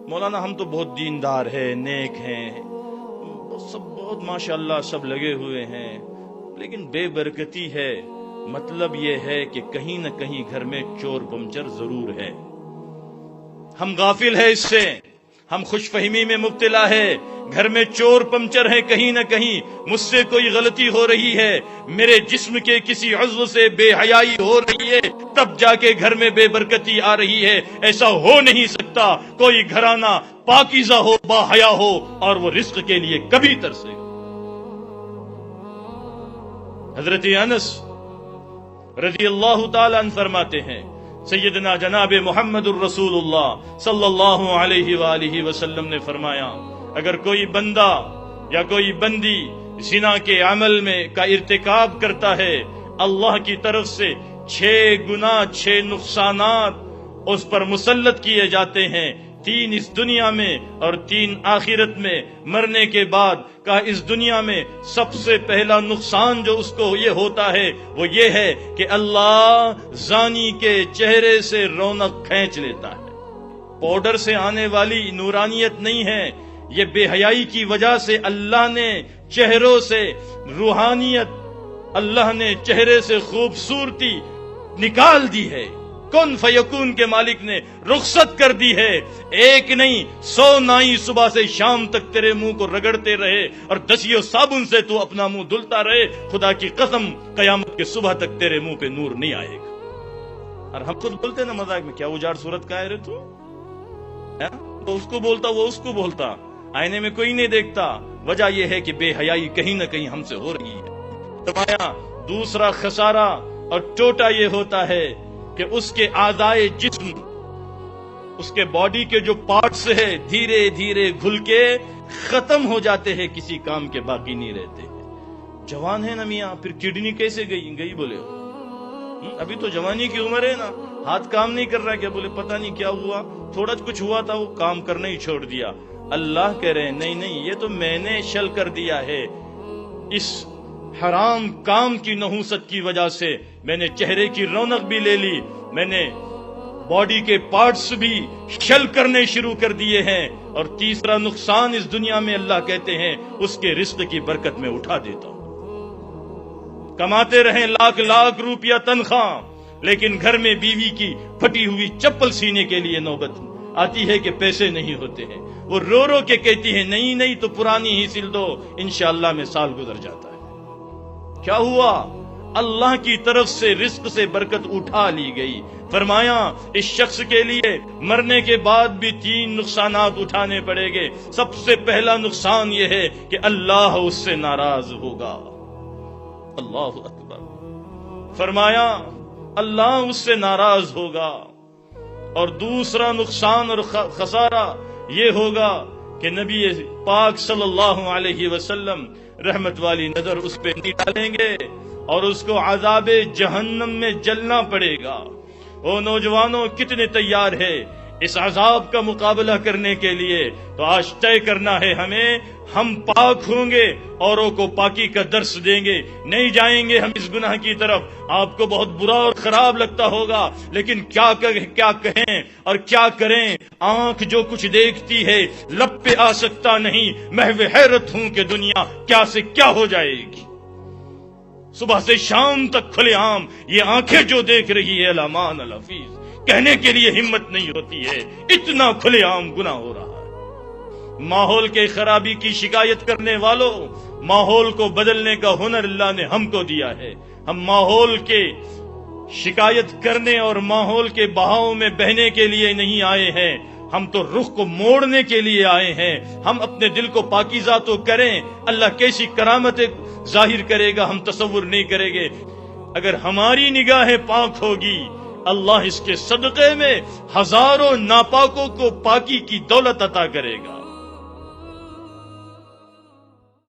مولانا ہم تو بہت دیندار ہیں، نیک ہیں، سب بہت ماشاءاللہ سب لگے ہوئے ہیں، لیکن بے برکتی ہے۔ مطلب یہ ہے کہ کہیں نہ کہیں گھر میں چور پمچر ضرور ہے۔ ہم غافل ہیں اس سے، ہم خوش فہمی میں مبتلا ہے۔ گھر میں چور پمچر ہے، کہیں نہ کہیں مجھ سے کوئی غلطی ہو رہی ہے، میرے جسم کے کسی عضو سے بے حیائی ہو رہی ہے، تب جا کے گھر میں بے برکتی آ رہی ہے۔ ایسا ہو نہیں سکتا کوئی گھرانہ پاکیزہ ہو، با حیا ہو اور وہ رزق کے لیے کبھی ترسے۔ حضرت انس رضی اللہ تعالی عنہ فرماتے ہیں، سیدنا جناب محمد الرسول اللہ صلی اللہ علیہ وآلہ وسلم نے فرمایا، اگر کوئی بندہ یا کوئی بندی زنا کے عمل میں کا ارتکاب کرتا ہے، اللہ کی طرف سے 6 گناہ 6 نقصانات اس پر مسلط کیے جاتے ہیں، 3 اس دنیا میں اور 3 آخرت میں۔ مرنے کے بعد کا اس دنیا میں سب سے پہلا نقصان جو اس کو یہ ہوتا ہے وہ یہ ہے کہ اللہ زانی کے چہرے سے رونق کھینچ لیتا ہے۔ پاؤڈر سے آنے والی نورانیت نہیں ہے، یہ بے حیائی کی وجہ سے اللہ نے چہروں سے روحانیت، اللہ نے چہرے سے خوبصورتی نکال دی ہے۔ کن فیکون کے مالک نے رخصت کر دی ہے۔ ایک نہیں 100 نائی صبح سے شام تک تیرے منہ کو رگڑتے رہے اور دسیوں صابن سے تو اپنا منہ دھلتا رہے، خدا کی قسم قیامت کے صبح تک تیرے منہ پہ نور نہیں آئے گا۔ اور ہم خود بولتے نا مذاق میں، کیا اجاڑ صورت کا ہے رے تو؟ وہ اس کو بولتا، وہ اس کو بولتا، آئینے میں کوئی نہیں دیکھتا۔ وجہ یہ ہے کہ بے حیائی کہیں نہ کہیں ہم سے ہو رہی ہے۔ فرمایا دوسرا خسارہ اور ٹوٹا یہ ہوتا ہے کہ اس کے اعضائے جسم، اس کے باڈی کے جو پارٹس ہے دھیرے دھیرے گھل کے ختم ہو جاتے ہیں، کسی کام کے باقی نہیں رہتے۔ جوان ہے نا میاں، پھر کڈنی کیسے گئی بولے ہو؟ ابھی تو جوانی کی عمر ہے نا، ہاتھ کام نہیں کر رہا، کیا بولے پتہ نہیں کیا ہوا، تھوڑا کچھ ہوا تھا وہ کام کرنا ہی چھوڑ دیا۔ اللہ کہہ رہے ہیں نہیں، یہ تو میں نے شل کر دیا ہے، اس حرام کام کی نحوست کی وجہ سے میں نے چہرے کی رونق بھی لے لی، میں نے باڈی کے پارٹس بھی شل کرنے شروع کر دیے ہیں، اور تیسرا نقصان اس دنیا میں اللہ کہتے ہیں اس کے رزق کی برکت میں اٹھا دیتا ہوں۔ کماتے رہیں لاکھ لاکھ روپیہ تنخواہ، لیکن گھر میں بیوی کی پھٹی ہوئی چپل سینے کے لیے نوبت آتی ہے کہ پیسے نہیں ہوتے ہیں، وہ رو رو کے کہتی ہے نہیں تو پرانی ہی سل دو، انشاءاللہ میں سال گزر جاتا ہے۔ کیا ہوا؟ اللہ کی طرف سے رزق سے برکت اٹھا لی گئی۔ فرمایا اس شخص کے لیے مرنے کے بعد بھی 3 نقصانات اٹھانے پڑیں گے۔ سب سے پہلا نقصان یہ ہے کہ اللہ اس سے ناراض ہوگا۔ اللہ اکبر۔ فرمایا اللہ اس سے ناراض ہوگا، اور دوسرا نقصان اور خسارہ یہ ہوگا کہ نبی پاک صلی اللہ علیہ وسلم رحمت والی نظر اس پہ نہیں ڈالیں گے اور اس کو عذاب جہنم میں جلنا پڑے گا۔ او نوجوانوں، کتنے تیار ہے اس عذاب کا مقابلہ کرنے کے لیے؟ تو آج طے کرنا ہے ہمیں، ہم پاک ہوں گے، اوروں کو پاکی کا درس دیں گے، نہیں جائیں گے ہم اس گناہ کی طرف۔ آپ کو بہت برا اور خراب لگتا ہوگا، لیکن کیا کہیں اور کیا کریں؟ آنکھ جو کچھ دیکھتی ہے لب پہ آ سکتا نہیں۔ محو حیرت ہوں کہ دنیا کیا سے کیا ہو جائے گی۔ صبح سے شام تک کھلے عام یہ آنکھیں جو دیکھ رہی ہے، الامان الحفیظ، کہنے کے لیے ہمت نہیں ہوتی ہے، اتنا کھلے عام گناہ ہو رہا ہے۔ ماحول کے خرابی کی شکایت کرنے والوں، ماحول کو بدلنے کا ہنر اللہ نے ہم کو دیا ہے۔ ہم ماحول کے شکایت کرنے اور ماحول کے بہاؤ میں بہنے کے لیے نہیں آئے ہیں، ہم تو رخ کو موڑنے کے لیے آئے ہیں۔ ہم اپنے دل کو پاکیزہ تو کریں، اللہ کیسی کرامتیں ظاہر کرے گا ہم تصور نہیں کریں گے۔ اگر ہماری نگاہیں پاک ہوگی، اللہ اس کے صدقے میں ہزاروں ناپاکوں کو پاکی کی دولت عطا کرے گا۔